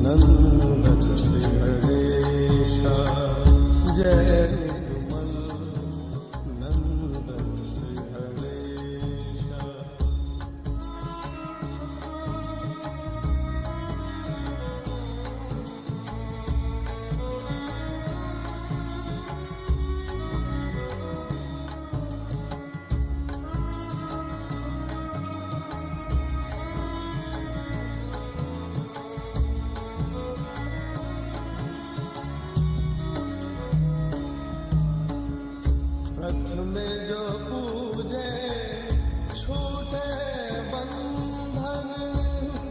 नंदन श्री गणेश जय निर्मल नंदन श्री गणेश। प्रथम जो पूजे छूटे बंधन,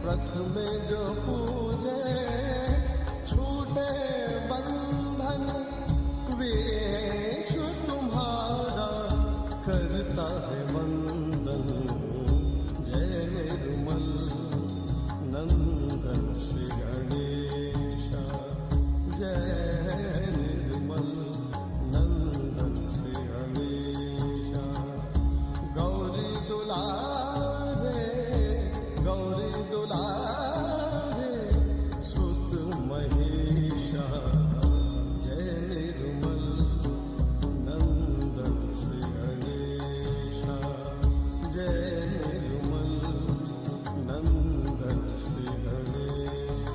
प्रथम जो पूजे छूटे बंधन, विशु तुम्हारा करता है वंदन। जय निर्मल नंदन श्री गणेश जय निर्मल नंदन श्री गणेश। गौरी दुलारे गौरी दुलारे सुत महेशा। जय निर्मल नंदन श्री गणेश जय निर्मल नंदन श्री गणेश।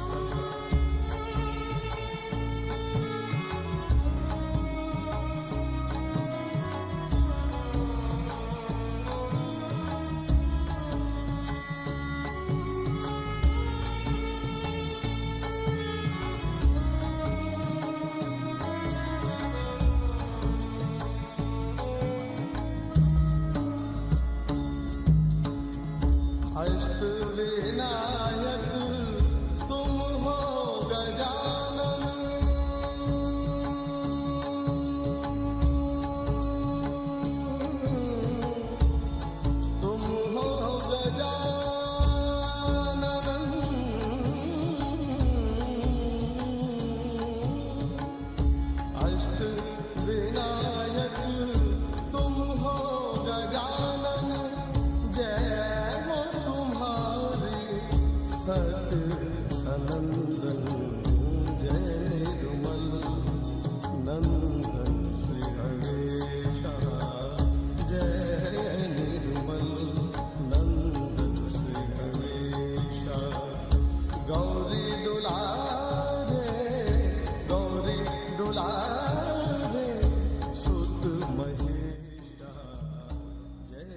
अष्ट विनायक तुम हो गजानन, तुम हो गजानन। अष्ट विनायक तुम हो गजानन, जय हो तुम्हारी सत सनंदन। जय निर्मल नंदन श्री गणेश जय निर्मल नंदन श्री गणेश। गौरी दुलारे सुत महेशा। जय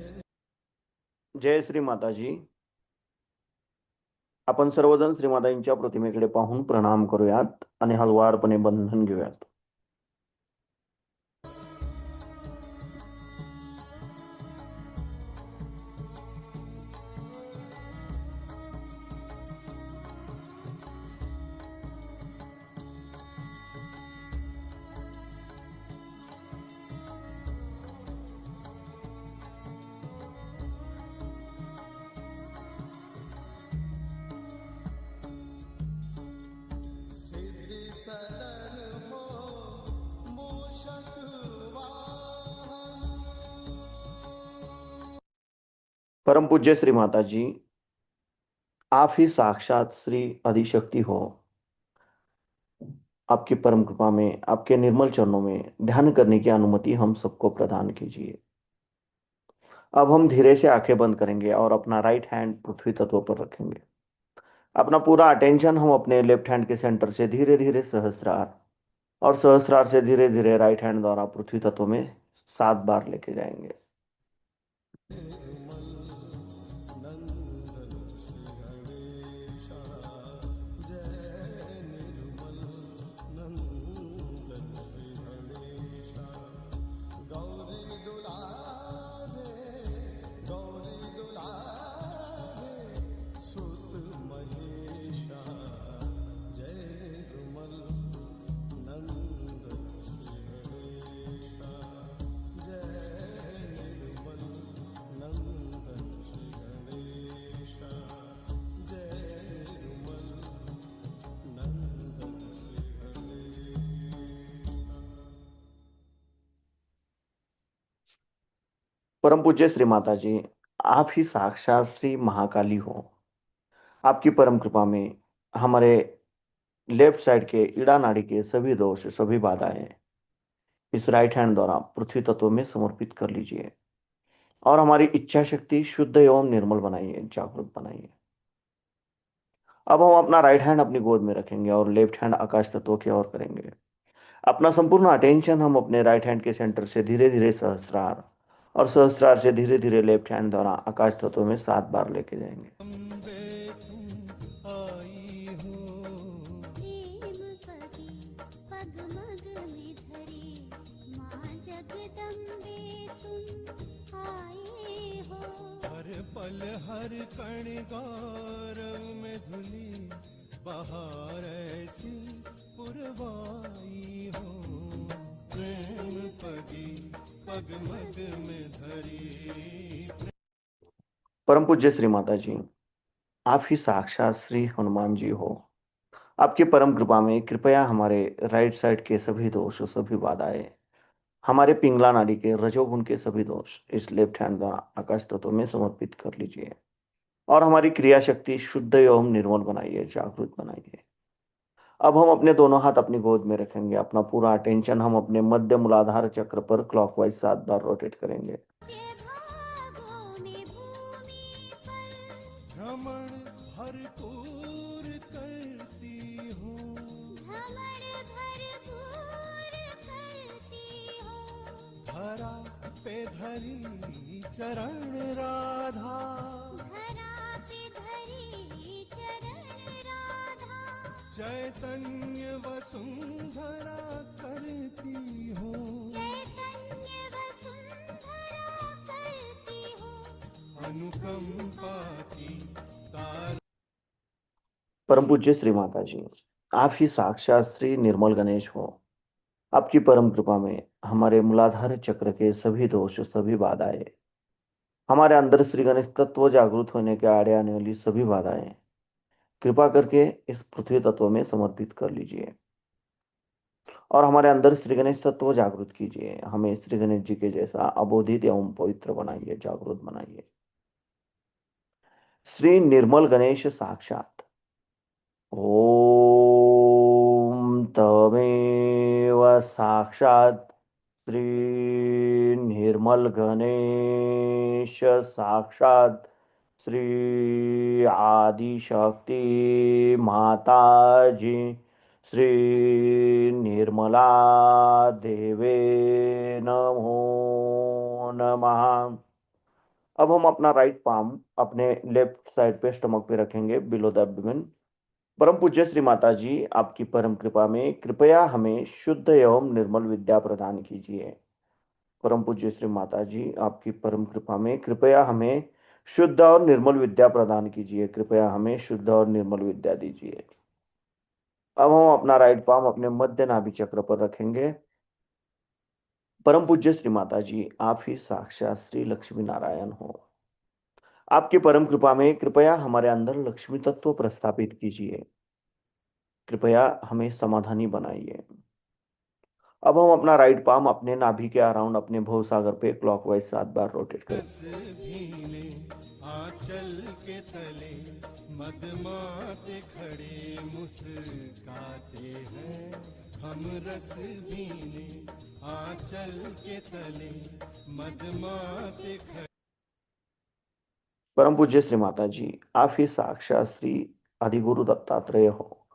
जय श्री माताजी। आपण सर्वजण श्रीमातांच्या प्रतिमेकडे पाहून प्रणाम करूयात आणि हळुवारपणे बंधन घेऊयात। सिद्धि सदन हो मूषक वाहन। परम पूज्य श्री माताजी, आप ही साक्षात श्री आदिशक्ति हो। आपकी परम कृपा में, आपके निर्मल चरणों में ध्यान करने की अनुमति हम सबको प्रदान कीजिए। अब हम धीरे से आंखें बंद करेंगे और अपना राइट हैंड पृथ्वी तत्व पर रखेंगे। अपना पूरा अटेंशन हम अपने लेफ्ट हैंड के सेंटर से धीरे धीरे सहस्रार और सहस्रार से धीरे धीरे राइट हैंड द्वारा पृथ्वी तत्व में 7 बार लेके जाएंगे। निर्मल नंदन श्री गणेश जय निर्मल नंदन श्री गणेश। गौरी दुलारे सुत महेशा। जय निर्मल नंदन श्री गणेश जय निर्मल नंदन परम पूज्य श्री माता जी, आप ही साक्षात श्री महाकाली हो। आपकी परम कृपा में हमारे लेफ्ट साइड के इड़ा नाड़ी के सभी दोष सभी बाधाएं इस राइट हैंड द्वारा पृथ्वी तत्व में समर्पित कर लीजिए और हमारी इच्छा शक्ति शुद्ध एवं निर्मल बनाइए, जागृत बनाइए। अब हम अपना राइट हैंड अपनी गोद में रखेंगे और लेफ्ट हैंड आकाश तत्व की ओर करेंगे। अपना संपूर्ण अटेंशन हम अपने राइट हैंड के सेंटर से धीरे धीरे सहस्त्रार और सहस्त्रार से धीरे धीरे लेफ्ट हैंड द्वारा आकाश तत्व में 7 बार लेके जाएंगे। अम्बे तुम आई हो, प्रेम पदी पग मग में धरी माँ जगदम्बे तुम आए हो। हर पल हर कण गौरव में धुली बहार ऐसी पुरवाई हो। प्रेम पदी पग मग में धरी। परम पूज्य श्री माता जी, आप ही साक्षात श्री हनुमान जी हो। आपकी परम कृपा में कृपया हमारे राइट साइड के सभी दोष सभी बाधाएं हमारे पिंगला नाड़ी के रजोगुण के सभी दोष इस लेफ्ट हैंड द्वारा आकाश तत्व में समर्पित कर लीजिए और हमारी क्रिया शक्ति शुद्ध एवं निर्मल बनाइए, जागृत बनाइए। अब हम अपने दोनों हाथ अपनी गोद में रखेंगे। अपना पूरा अटेंशन हम अपने मध्य मूलाधार चक्र पर क्लॉकवाइज 7 बार रोटेट करेंगे। के भागों में भूमि पर भ्रमण भरपूर करती हूँ। भ्रमण भरपूर करती हो। धरा पे धरी चरण राधा, धरा पे धरी चरण राधा। चैतन्य वसुंधरा करती हूँ। चैतन्य वसुंधरा करती हो। अनुकंपा की तार। परम पूज्य श्री माता जी, आप ही साक्षात श्री निर्मल गणेश हो। आपकी परम कृपा में हमारे मूलाधार चक्र के सभी दोष सभी बाधाएं हमारे अंदर श्री गणेश तत्व जागृत होने के आड़े आने वाली सभी बाधाएं कृपा करके इस पृथ्वी तत्व में समर्पित कर लीजिए और हमारे अंदर श्री गणेश तत्व जागृत कीजिए। हमें श्री गणेश जी के जैसा अबोधित एवं पवित्र बनाइए, जागृत बनाइए। श्री निर्मल गणेश साक्षात। ओम तमेव साक्षात श्री निर्मल गणेश साक्षात श्री आदिशक्ति माता जी श्री निर्मला देवे नमो नमः। अब हम अपना राइट पाम अपने लेफ्ट साइड पे स्टमक पे रखेंगे, बिलो द एब्डोमेन। परम पूज्य श्री माता जी, आपकी परम कृपा में कृपया हमें शुद्ध एवं निर्मल विद्या प्रदान कीजिए। परम पूज्य श्री माता जी, आपकी परम कृपा में कृपया हमें शुद्ध और निर्मल विद्या प्रदान कीजिए। कृपया हमें शुद्ध और निर्मल विद्या दीजिए। अब हम अपना राइट पाम अपने मध्य नाभि चक्र पर रखेंगे। परम पूज्य श्री माता जी, आप ही साक्षात श्री लक्ष्मी नारायण हो। आपकी परम कृपा में कृपया हमारे अंदर लक्ष्मी तत्व प्रस्थापित कीजिए। कृपया हमें समाधानी बनाइए। अब हम अपना राइट पाम अपने नाभि के अराउंड अपने भव सागर पे क्लॉकवाइज 7 बार रोटेट करें। रस भीने आंचल के तले मदमाते खड़े मुस्काते हैं। हम रस भीने आंचल के तले मदमाते खड़े। परम पूज्य श्री माता जी, आप ही साक्षात श्री आदिगुरु दत्तात्रेय हो।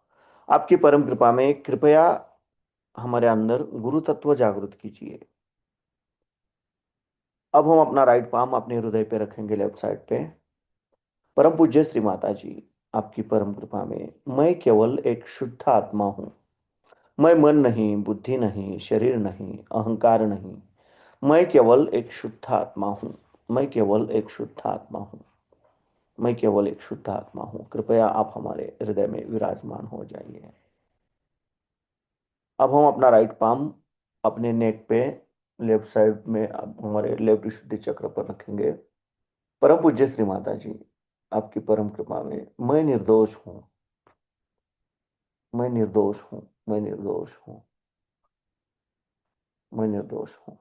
आपकी परम कृपा में कृपया हमारे अंदर गुरु तत्व जागृत कीजिए। अब हम अपना राइट पाम अपने हृदय पे रखेंगे, लेफ्ट साइड पे। परम पूज्य श्री माता जी, आपकी परम कृपा में मैं केवल एक शुद्ध आत्मा हूँ। मैं मन नहीं, बुद्धि नहीं, शरीर नहीं, अहंकार नहीं। मैं केवल एक शुद्ध आत्मा हूँ। मैं केवल एक शुद्ध आत्मा हूँ। मैं केवल एक शुद्ध आत्मा हूँ। कृपया आप हमारे हृदय में विराजमान हो जाइए। अब हम अपना राइट पाम अपने नेक पे लेफ्ट साइड में अब हमारे लेफ्ट शुद्धि चक्र पर रखेंगे। परम पूज्य श्री माता जी, आपकी परम कृपा में मैं निर्दोष हूँ। मैं निर्दोष हूँ। मैं निर्दोष हूँ। मैं निर्दोष हूँ।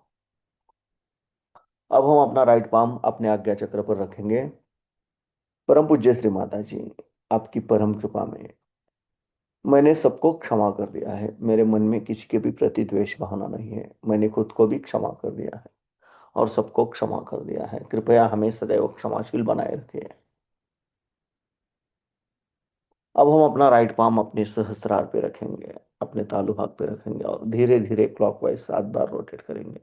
अब हम अपना राइट पाम अपने आज्ञा चक्र पर रखेंगे। परम पूज्य श्री माता जी, आपकी परम कृपा में मैंने सबको क्षमा कर दिया है। मेरे मन में किसी के भी प्रति द्वेष भावना नहीं है। मैंने खुद को भी क्षमा कर दिया है और सबको क्षमा कर दिया है। कृपया हमें सदैव क्षमाशील बनाए रखिए। अब हम अपना राइट पाम अपने सहस्त्रार पे रखेंगे, अपने तालु भाग पे रखेंगे और धीरे धीरे क्लॉकवाइज 7 बार रोटेट करेंगे।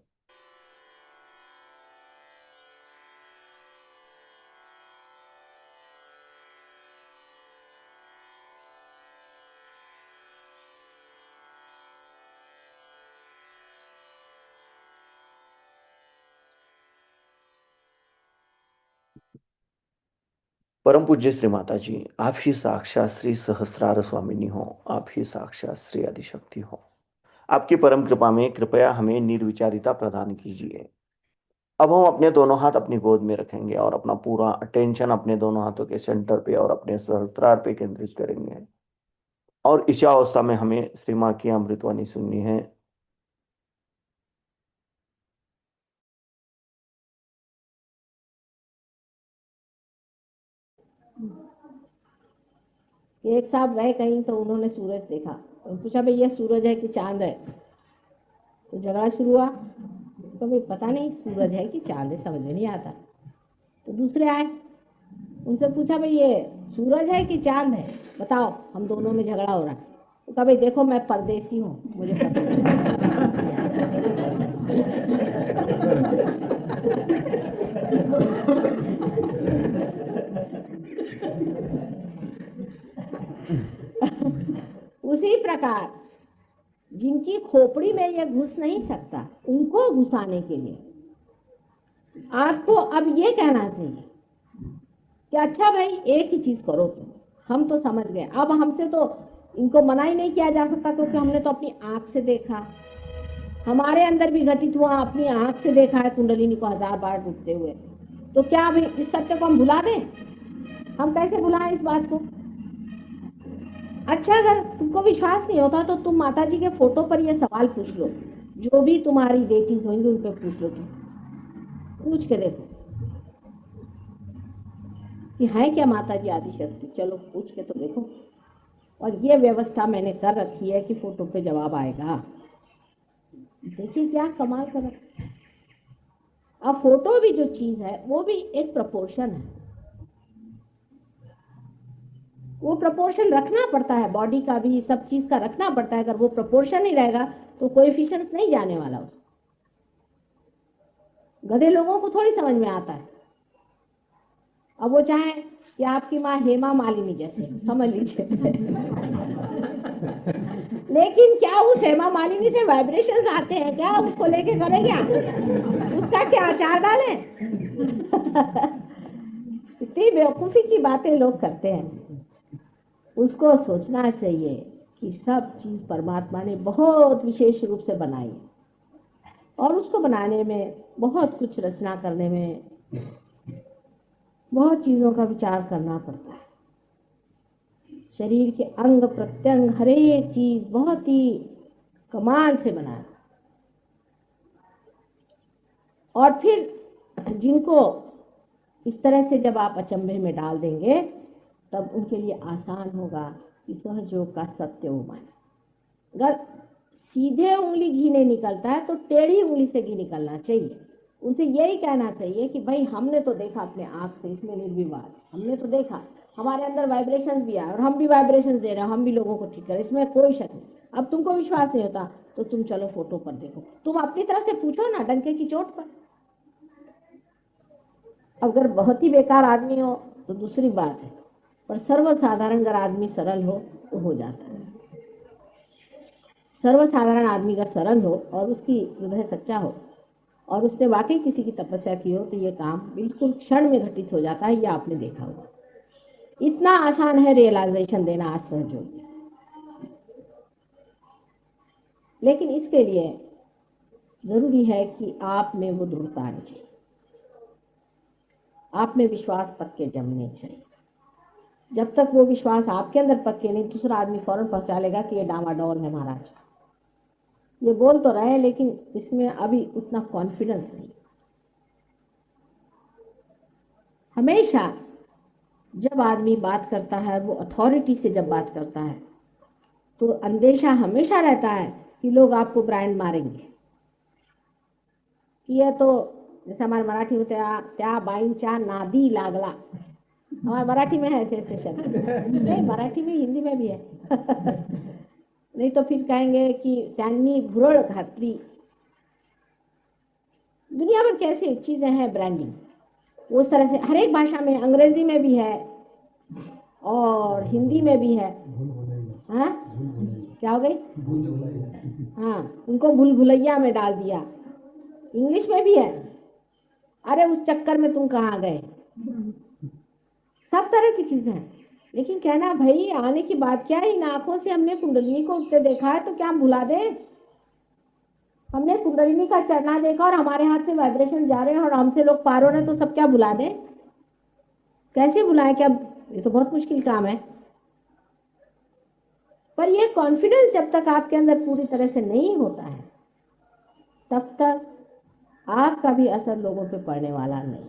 परम पूज्य श्री माता जी, आप ही साक्षात श्री सहस्रार स्वामिनी हो। आप ही साक्षात श्री आदिशक्ति हो। आपकी परम कृपा में कृपया हमें निर्विचारिता प्रदान कीजिए। अब हम अपने दोनों हाथ अपनी गोद में रखेंगे और अपना पूरा अटेंशन अपने दोनों हाथों के सेंटर पे और अपने सहस्त्रार पे केंद्रित करेंगे। और इस अवस्था में हमें श्री माँ की अमृतवाणी सुननी है। एक साहब गए कहीं तो उन्होंने सूरज देखा, तो पूछा भाई ये सूरज है कि चांद है? तो झगड़ा शुरू हुआ। तो भाई पता नहीं सूरज है कि चांद है, समझ में नहीं आता। तो दूसरे आए, उनसे पूछा भाई ये सूरज है कि चांद है, बताओ, हम दोनों में झगड़ा हो रहा है। तो कहा भाई देखो मैं परदेसी हूँ, मुझे पता उसी प्रकार जिनकी खोपड़ी में ये घुस नहीं सकता, उनको घुसाने के लिए आपको अब ये कहना चाहिए कि अच्छा भाई एक ही चीज करो तुम, हम तो समझ गए। अब हमसे तो इनको मना ही नहीं किया जा सकता, क्योंकि हमने तो अपनी आंख से देखा, हमारे अंदर भी घटित हुआ, अपनी आंख से देखा है कुंडलिनी को 1000 बार डूबते हुए। तो क्या अभी इस सत्य को हम भुला दें? हम कैसे भुलाएं इस बात को? अच्छा, अगर तुमको विश्वास नहीं होता तो तुम माता जी के फोटो पर ये सवाल पूछ लो, जो भी तुम्हारी डेटिंग होंगी उन पर पूछ लो, तुम पूछ के देखो कि है क्या माता जी आदिशक्ति। चलो पूछ के तो देखो। और ये व्यवस्था मैंने कर रखी है कि फोटो पे जवाब आएगा। देखिए क्या कमाल कर रखा है। अब फोटो भी जो चीज है वो भी एक प्रपोर्शन है, वो प्रपोर्शन रखना पड़ता है, बॉडी का भी सब चीज का रखना पड़ता है। अगर वो प्रपोर्शन नहीं रहेगा तो कोएफिशिएंट्स नहीं जाने वाला उसको। गधे लोगों को थोड़ी समझ में आता है। अब वो चाहे कि आपकी माँ हेमा मालिनी जैसे, समझ लीजिए लेकिन क्या उस हेमा मालिनी से वाइब्रेशंस आते हैं क्या? उसको लेके करें क्या? उसका क्या अचार डालें? इतनी बेवकूफी की बातें लोग करते हैं। उसको सोचना चाहिए कि सब चीज परमात्मा ने बहुत विशेष रूप से बनाई और उसको बनाने में बहुत कुछ रचना करने में बहुत चीजों का विचार करना पड़ता है। शरीर के अंग प्रत्यंग हर एक चीज बहुत ही कमाल से बनाया। और फिर जिनको इस तरह से जब आप अचंभे में डाल देंगे तब उनके लिए आसान होगा कि सहयोग का सत्य वो माने। अगर सीधे उंगली घी नहीं निकलता है तो टेढ़ी उंगली से घी निकलना चाहिए। उनसे यही कहना चाहिए कि भाई हमने तो देखा अपने आंख से, इसमें निर्विवाद हमने तो देखा, हमारे अंदर वाइब्रेशंस भी आए और हम भी वाइब्रेशंस दे रहे हैं, हम भी लोगों को ठीक करें, इसमें कोई शक नहीं। अब तुमको विश्वास नहीं होता तो तुम चलो फोटो पर देखो, तुम अपनी तरफ से पूछो ना डंके की चोट पर। अगर बहुत ही बेकार आदमी हो तो दूसरी बात है, पर सर्वसाधारण अगर आदमी सरल हो तो हो जाता है। सर्वसाधारण आदमी अगर सरल हो और उसकी हृदय सच्चा हो और उसने वाकई किसी की तपस्या की हो तो ये काम बिल्कुल क्षण में घटित हो जाता है। ये आपने देखा होगा। इतना आसान है रियलाइजेशन देना आज सहयोग। लेकिन इसके लिए जरूरी है कि आप में वो दृढ़ता आनी चाहिए, आप में विश्वास पक्के जमने चाहिए। जब तक वो विश्वास आपके अंदर पक्के नहीं, दूसरा आदमी फौरन पहुंचा लेगा कि ये डामाडोल है महाराज, ये बोल तो रहे लेकिन इसमें अभी उतना कॉन्फिडेंस नहीं। हमेशा जब आदमी बात करता है, वो अथॉरिटी से जब बात करता है, तो अंदेशा हमेशा रहता है कि लोग आपको ब्रांड मारेंगे कि ये तो, जैसे हमारे मराठी में त्या बाईंच्या नादी लागला, हमारे मराठी में है ऐसे ऐसे शब्द, नहीं मराठी में हिंदी में भी है नहीं तो फिर कहेंगे कि त्यांनी भुरळ घातली। दुनिया भर कैसी चीजें हैं ब्रांडिंग, उस तरह से हर एक भाषा में, अंग्रेजी में भी है और हिंदी में भी है। हाँ क्या हो गई? हाँ, उनको भूल भुलैया में डाल दिया, इंग्लिश में भी है। अरे उस चक्कर में तुम कहाँ गए, सब तरह की चीजें हैं। लेकिन कहना भाई आने की बात क्या है, इन आंखों से हमने कुंडलिनी को उठते देखा है तो क्या हम भुला दें? हमने कुंडलिनी का चढ़ना देखा और हमारे हाथ से वाइब्रेशन जा रहे हैं और हमसे लोग पार हो रहे हैं, तो सब क्या भुला दें? कैसे भुलाएं? क्या, ये तो बहुत मुश्किल काम है। पर ये कॉन्फिडेंस जब तक आपके अंदर पूरी तरह से नहीं होता है, तब तक आपका भी असर लोगों पे पड़ने वाला नहीं।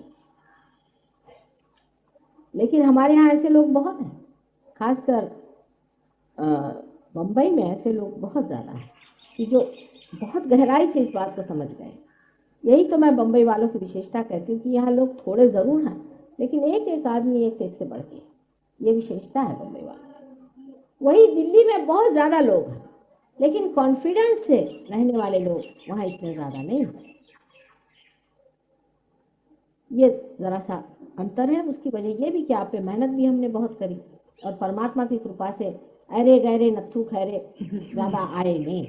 लेकिन हमारे यहाँ ऐसे लोग बहुत हैं, खासकर बम्बई में ऐसे लोग बहुत ज़्यादा हैं कि जो बहुत गहराई से इस बात को समझ गए। यही तो मैं बम्बई वालों की विशेषता कहती हूँ कि यहाँ लोग थोड़े ज़रूर हैं, लेकिन एक एक आदमी एक से बढ़ के, ये विशेषता है बम्बई वालों। वही दिल्ली में बहुत ज़्यादा लोग हैं, लेकिन कॉन्फिडेंस से रहने वाले लोग वहाँ इतने ज़्यादा नहीं हैं। ये ज़रा सा अंतर है। उसकी वजह ये भी कि आप पे मेहनत भी हमने बहुत करी और परमात्मा की कृपा से अरे गहरे नत्थू खैरे ज़्यादा आए नहीं।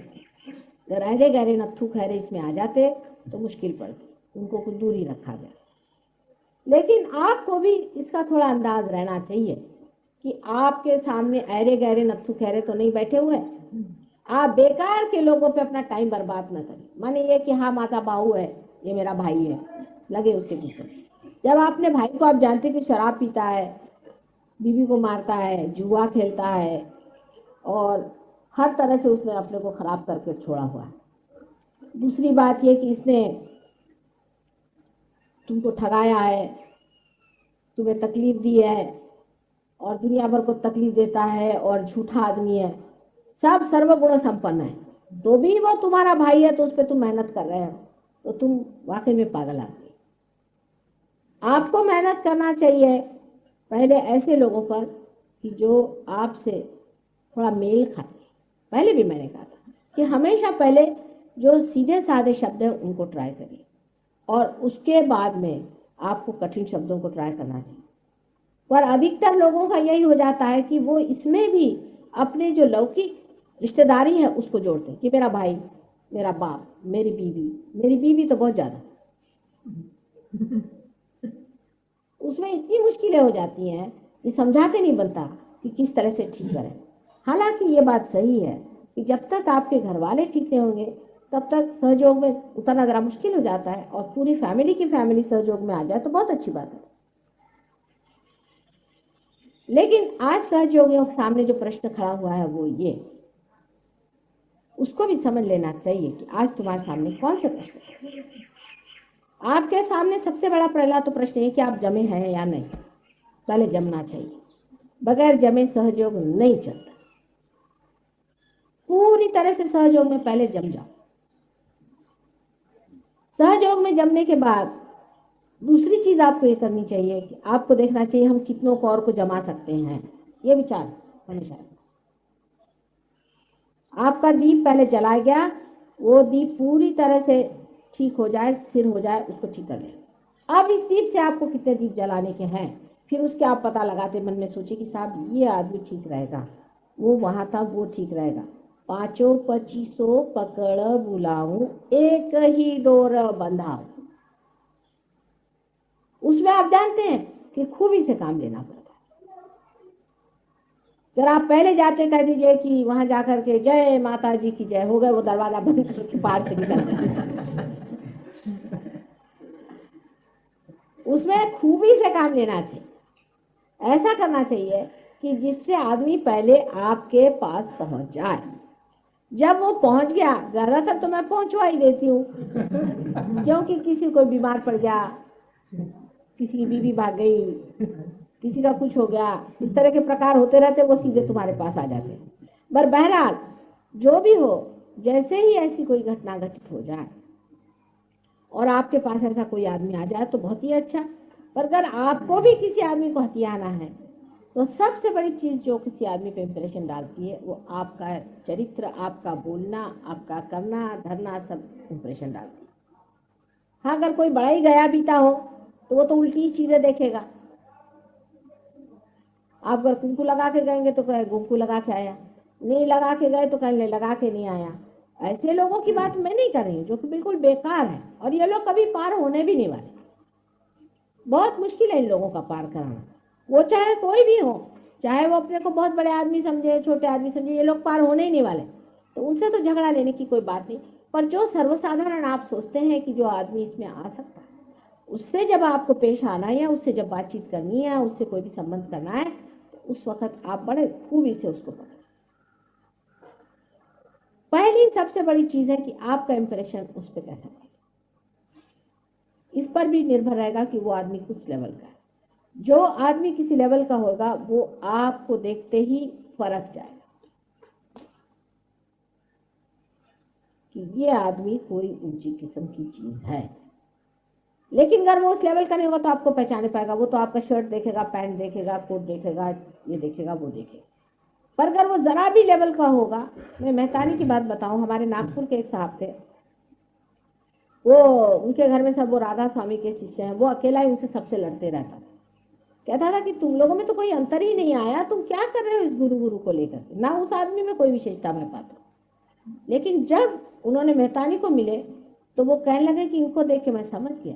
अगर अरे गहरे नत्थू खैरे इसमें आ जाते तो मुश्किल पड़ती, उनको कुछ दूरी रखा गया। लेकिन आपको भी इसका थोड़ा अंदाज रहना चाहिए कि आपके सामने अरे गहरे नत्थू खैरे तो नहीं बैठे हुए। आप बेकार के लोगों पे अपना टाइम बर्बाद न करें। माने ये कि हाँ माता बाहू है, ये मेरा भाई है, लगे उसके पीछे। जब आपने भाई को, आप जानते कि शराब पीता है, बीवी को मारता है, जुआ खेलता है और हर तरह से उसने अपने को खराब करके छोड़ा हुआ है। दूसरी बात ये कि इसने तुमको ठगाया है, तुम्हें तकलीफ दी है और दुनिया भर को तकलीफ देता है और झूठा आदमी है, सब सर्वगुण संपन्न है, तो भी वो तुम्हारा भाई है तो उस पर तुम मेहनत कर रहे हो, तो तुम वाकई में पागल आदमी। आपको मेहनत करना चाहिए पहले ऐसे लोगों पर कि जो आपसे थोड़ा मेल खाते। पहले भी मैंने कहा था कि हमेशा पहले जो सीधे साधे शब्द हैं उनको ट्राई करिए और उसके बाद में आपको कठिन शब्दों को ट्राई करना चाहिए। पर अधिकतर लोगों का यही हो जाता है कि वो इसमें भी अपने जो लौकिक रिश्तेदारी है उसको जोड़ते हैं कि मेरा भाई, मेरा बाप, मेरी बीवी तो बहुत ज़्यादा उसमें इतनी मुश्किलें हो जाती हैं कि समझाते नहीं बनता कि किस तरह से ठीक करें। हालांकि ये बात सही है कि जब तक आपके घर वाले ठीक नहीं होंगे तब तक सहयोग में उतरना जरा मुश्किल हो जाता है, और पूरी फैमिली की फैमिली सहयोग में आ जाए तो बहुत अच्छी बात है। लेकिन आज सहयोगियों के सामने जो प्रश्न खड़ा हुआ है वो ये, उसको भी समझ लेना चाहिए कि आज तुम्हारे सामने कौन से प्रश्न है। आपके सामने सबसे बड़ा पहला तो प्रश्न है कि आप जमे हैं या नहीं। पहले जमना चाहिए, बगैर जमे सहयोग नहीं चलता। पूरी तरह से सहयोग में पहले जम जाओ। सहयोग में जमने के बाद दूसरी चीज आपको ये करनी चाहिए कि आपको देखना चाहिए हम कितनों को और को जमा सकते हैं। ये विचार हमेशा। आपका दीप पहले जलाया गया, वो दीप पूरी तरह से ठीक हो जाए, स्थिर हो जाए, उसको ठीक कर लें। अब इस दीप से आपको कितने दीप जलाने के हैं, फिर उसके आप पता लगाते मन में सोचिए कि साहब ये आदमी ठीक रहेगा, वो वहां था वो ठीक रहेगा। 5-25 पकड़ बुलाऊं, एक ही डोर बंधाऊं। उसमें आप जानते हैं कि खूबी से काम लेना पड़ता है। अगर आप पहले जाते कह दीजिए कि वहां जाकर के जय माता जी की जय, हो गए वो दरवाजा बंद करके पार से निकल। उसमें खूबी से काम लेना चाहिए। ऐसा करना चाहिए कि जिससे आदमी पहले आपके पास पहुंच जाए। जब वो पहुंच गया, ज्यादातर तो मैं पहुंचवा ही देती हूँ क्योंकि किसी को बीमार पड़ गया किसी की बीवी भाग गई, किसी का कुछ हो गया, इस तरह के प्रकार होते रहते, वो सीधे तुम्हारे पास आ जाते हैं। पर बहरहाल जो भी हो, जैसे ही ऐसी कोई घटना घटित हो जाए और आपके पास ऐसा कोई आदमी आ जाए तो बहुत ही अच्छा। पर अगर आपको भी किसी आदमी को हथियाना है तो सबसे बड़ी चीज जो किसी आदमी पे इम्प्रेशन डालती है वो आपका चरित्र, आपका बोलना, आपका करना धरना, सब इम्प्रेशन डालती है। हाँ, अगर कोई बड़ा ही गया बीता हो तो वो तो उल्टी ही चीजें देखेगा। आप अगर कुंकू लगा के गएंगे तो कहे कुंकू लगा के आया, नहीं लगा के गए तो कहेंगे लगा के नहीं आया। ऐसे लोगों की बात मैं नहीं कर रही जो कि बिल्कुल बेकार है, और ये लोग कभी पार होने भी नहीं वाले। बहुत मुश्किल है इन लोगों का पार कराना, वो चाहे कोई भी हो, चाहे वो अपने को बहुत बड़े आदमी समझे, छोटे आदमी समझे, ये लोग पार होने ही नहीं वाले। तो उनसे तो झगड़ा लेने की कोई बात नहीं। पर जो सर्वसाधारण आप सोचते हैं कि जो आदमी इसमें आ सकता है, उससे जब आपको पेश आना है या उससे जब बातचीत करनी है, उससे कोई भी संबंध करना है, तो उस वक्त आप बड़े खूबी से उसको पकड़ें। पहली सबसे बड़ी चीज है कि आपका इंप्रेशन उस पर कैसा है। इस पर भी निर्भर रहेगा कि वो आदमी किस लेवल का है। जो आदमी किसी लेवल का होगा वो आपको देखते ही फरक जाएगा कि ये आदमी कोई ऊंची किस्म की चीज है। लेकिन अगर वो उस लेवल का नहीं होगा तो आपको पहचाने पाएगा। वो तो आपका शर्ट देखेगा, पैंट देखेगा, कोट देखेगा, ये देखेगा, वो देखेगा। पर अगर वो जरा भी लेवल का होगा, मैं मेहतानी की बात बताऊं, हमारे नागपुर के एक साहब थे, वो उनके घर में सब वो राधा स्वामी के शिष्य हैं, वो अकेला ही उनसे सबसे लड़ते रहता था। कहता था कि तुम लोगों में तो कोई अंतर ही नहीं आया, तुम क्या कर रहे हो इस गुरु गुरु को लेकर के, ना उस आदमी में कोई विशेषता मैं पाता। लेकिन जब उन्होंने मेहतानी को मिले तो वो कहने लगे कि इनको देख के मैं समझ गया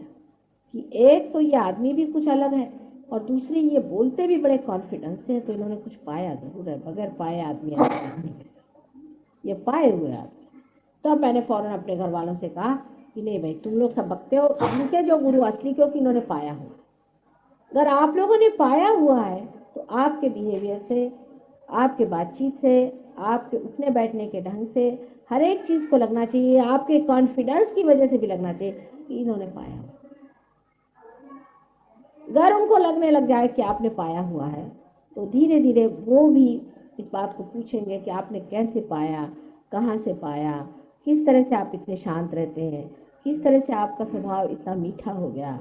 कि एक तो ये आदमी भी कुछ अलग है और दूसरे ये बोलते भी बड़े कॉन्फिडेंस से है, तो इन्होंने कुछ पाया जरूर है। बगैर पाए आदमी ये पाए हुए आदमी। तब मैंने फौरन अपने घर वालों से कहा कि नहीं भाई, तुम लोग सब बकते हो, इनके जो गुरु असली, क्योंकि इन्होंने पाया हुआ। अगर आप लोगों ने पाया हुआ है तो आपके बिहेवियर से, आपके बातचीत से, आपके उठने बैठने के ढंग से, हर एक चीज को लगना चाहिए, आपके कॉन्फिडेंस की वजह से भी लगना चाहिए कि इन्होंने पाया हुआ। अगर उनको लगने लग जाए कि आपने पाया हुआ है तो धीरे धीरे वो भी इस बात को पूछेंगे कि आपने कैसे पाया, कहाँ से पाया, किस तरह से आप इतने शांत रहते हैं, किस तरह से आपका स्वभाव इतना मीठा हो गया।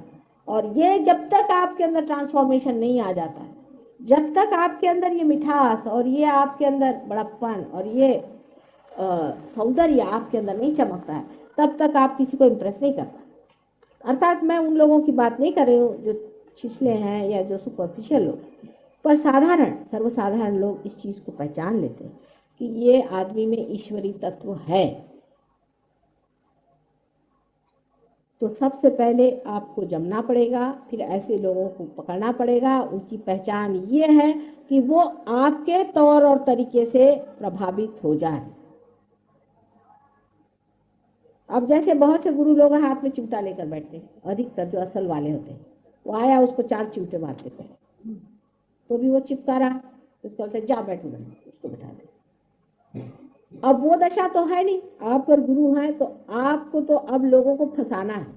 और ये जब तक आपके अंदर ट्रांसफॉर्मेशन नहीं आ जाता है, जब तक आपके अंदर ये मिठास और ये आपके अंदर बड़प्पन और ये सौंदर्य आपके अंदर नहीं चमकता है, तब तक आप किसी को इम्प्रेस नहीं कर पाते। अर्थात मैं उन लोगों की बात नहीं कर रही हूँ जो छिछले हैं या जो सुपरफिशियल लोग, पर साधारण सर्वसाधारण लोग इस चीज को पहचान लेते हैं कि ये आदमी में ईश्वरी तत्व है। तो सबसे पहले आपको जमना पड़ेगा, फिर ऐसे लोगों को पकड़ना पड़ेगा। उनकी पहचान ये है कि वो आपके तौर और तरीके से प्रभावित हो जाए। अब जैसे बहुत से गुरु लोग हाथ में चिमटा लेकर बैठते हैं, अधिकतर जो असल वाले होते हैं, वो आया उसको 4 चिमटे मार देते हैं, तो भी वो चिपका रहा, उसको बोलते जा बैठो, उसको बैठा दे। अब वो दशा तो है नहीं। आप पर गुरु है तो आपको तो अब लोगों को फंसाना है।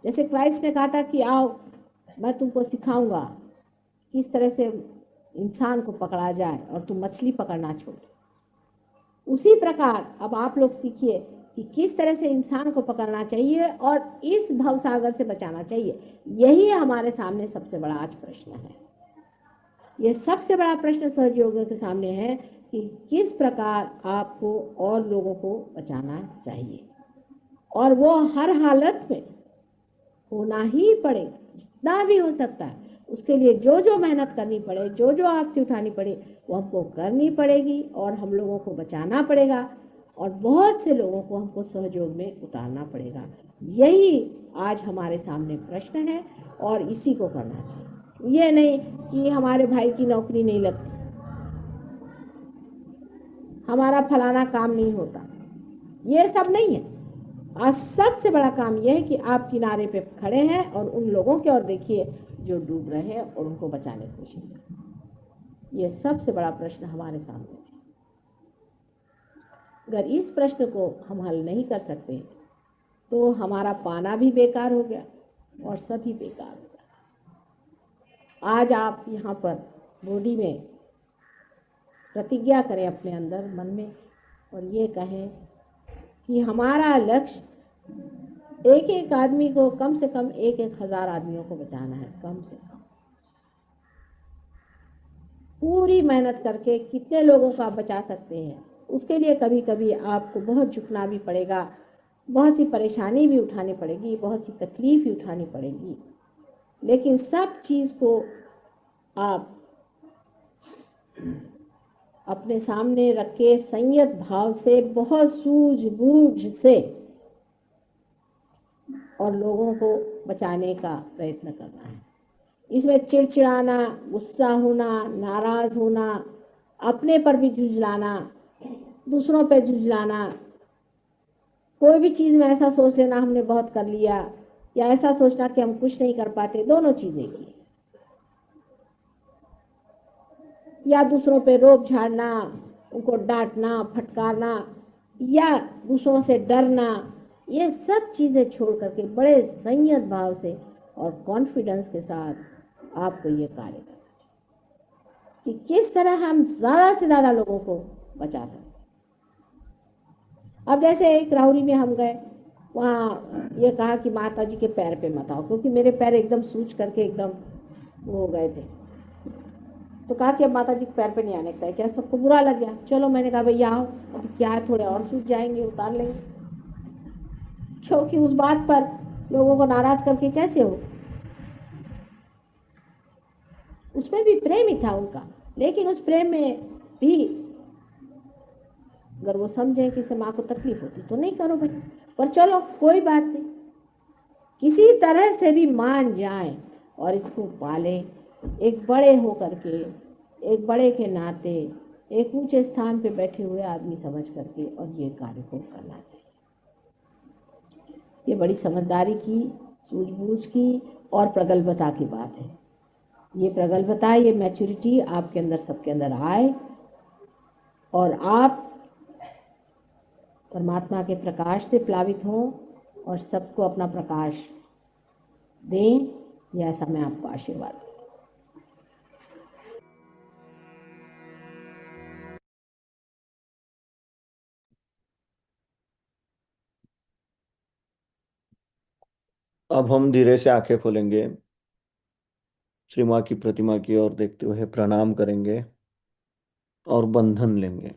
जैसे क्राइस्ट ने कहा था कि आओ मैं तुमको सिखाऊंगा किस तरह से इंसान को पकड़ा जाए और तुम मछली पकड़ना छोड़। उसी प्रकार अब आप लोग सीखिए कि किस तरह से इंसान को पकड़ना चाहिए और इस भवसागर से बचाना चाहिए। यही हमारे सामने सबसे बड़ा आज प्रश्न है। यह सबसे बड़ा प्रश्न सहयोगियों के सामने है कि किस प्रकार आपको और लोगों को बचाना चाहिए, और वो हर हालत में होना ही पड़ेगा, जितना भी हो सकता है। उसके लिए जो जो मेहनत करनी पड़े, जो जो आपसे उठानी पड़े, वो हमको करनी पड़ेगी और हम लोगों को बचाना पड़ेगा और बहुत से लोगों को हमको सहयोग में उतारना पड़ेगा। यही आज हमारे सामने प्रश्न है और इसी को करना चाहिए। ये नहीं कि हमारे भाई की नौकरी नहीं लगती, हमारा फलाना काम नहीं होता, ये सब नहीं है। आज सबसे बड़ा काम यह है कि आप किनारे पे खड़े हैं और उन लोगों की ओर देखिए जो डूब रहे हैं और उनको बचाने की कोशिश करें। ये सबसे बड़ा प्रश्न हमारे सामने है। अगर इस प्रश्न को हम हल नहीं कर सकते तो हमारा पाना भी बेकार हो गया और सभी बेकार हो गया। आज आप यहाँ पर बॉडी में प्रतिज्ञा करें अपने अंदर मन में और ये कहें कि हमारा लक्ष्य एक एक आदमी को कम से कम 1,000 आदमियों को बचाना है, कम से कम। पूरी मेहनत करके कितने लोगों को आप बचा सकते हैं, उसके लिए कभी कभी आपको बहुत झुकना भी पड़ेगा, बहुत सी परेशानी भी उठानी पड़ेगी, बहुत सी तकलीफ भी उठानी पड़ेगी, लेकिन सब चीज को आप अपने सामने रख के संयत भाव से, बहुत सूझबूझ से और लोगों को बचाने का प्रयत्न करना है। इसमें चिड़चिड़ाना, गुस्सा होना, नाराज होना, अपने पर भी झुंझलाना, दूसरों पे झुंझलाना, कोई भी चीज में ऐसा सोच लेना हमने बहुत कर लिया, या ऐसा सोचना कि हम कुछ नहीं कर पाते, दोनों चीजें की। या दूसरों पे रोब झाड़ना, उनको डांटना, फटकारना, या दूसरों से डरना, ये सब चीजें छोड़ करके बड़े संयत भाव से और कॉन्फिडेंस के साथ आपको ये कार्य करना चाहिए कि किस तरह हम ज्यादा से ज्यादा लोगों को बचा सकते। अब जैसे एक राहुरी में हम गए, वहाँ ये कहा कि माता जी के पैर पे मत आओ, क्योंकि मेरे पैर एकदम सूज करके एकदम वो हो गए थे। तो कहा कि अब माता जी के पैर पे नहीं आने का है। क्या सबको बुरा लग गया? चलो, मैंने कहा भैया आओ, अब क्या है, थोड़े और सूज जाएंगे, उतार लेंगे, क्योंकि उस बात पर लोगों को नाराज करके कैसे हो। उसमें भी प्रेम ही था उनका, लेकिन उस प्रेम में भी अगर वो समझे कि इससे माँ को तकलीफ होती तो नहीं करो भाई, पर चलो कोई बात नहीं, किसी तरह से भी मान जाए और इसको पाले, एक बड़े हो करके, एक बड़े के नाते, एक ऊंचे स्थान पे बैठे हुए आदमी समझ करके, और ये कार्य को करना चाहिए। ये बड़ी समझदारी की, सूझबूझ की और प्रगल्भता की बात है। ये प्रगल्भता, ये मैच्योरिटी आपके अंदर, सबके अंदर आए और आप परमात्मा के प्रकाश से प्लावित हों और सबको अपना प्रकाश दें। ये ऐसा मैं आपको आशीर्वाद दूं। अब हम धीरे से आंखें खोलेंगे, श्री माँ की प्रतिमा की ओर देखते हुए प्रणाम करेंगे और बंधन लेंगे।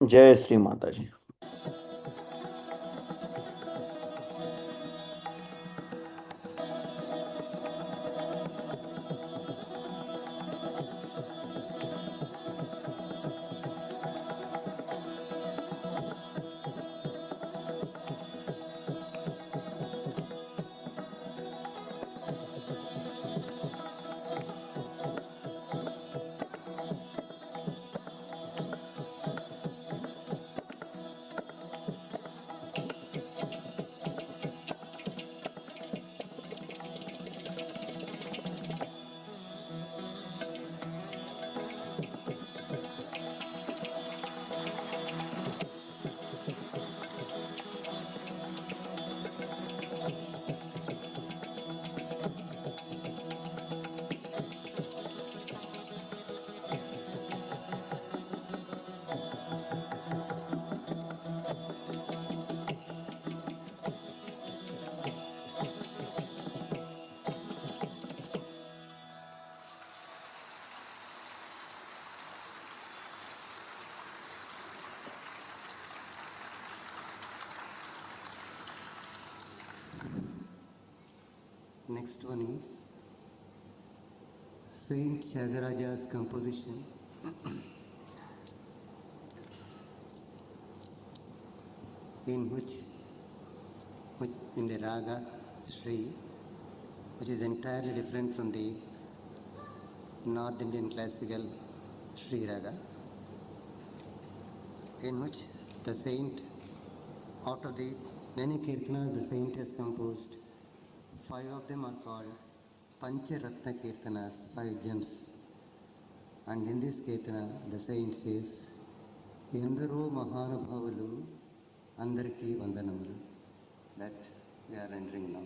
जय श्री माता जी। next one is Saint Tyagaraja's composition in which in the raga Sri, which is entirely different from the North Indian classical Sri raga, in which the saint, out of the many kirtanas the saint has composed, 5 of them are called Pancharatna Kirtanas, 5 gems. And in this kirtana, the saint says, Endaro Mahanabhavalu Andarki Vandanamalu. That we are rendering now.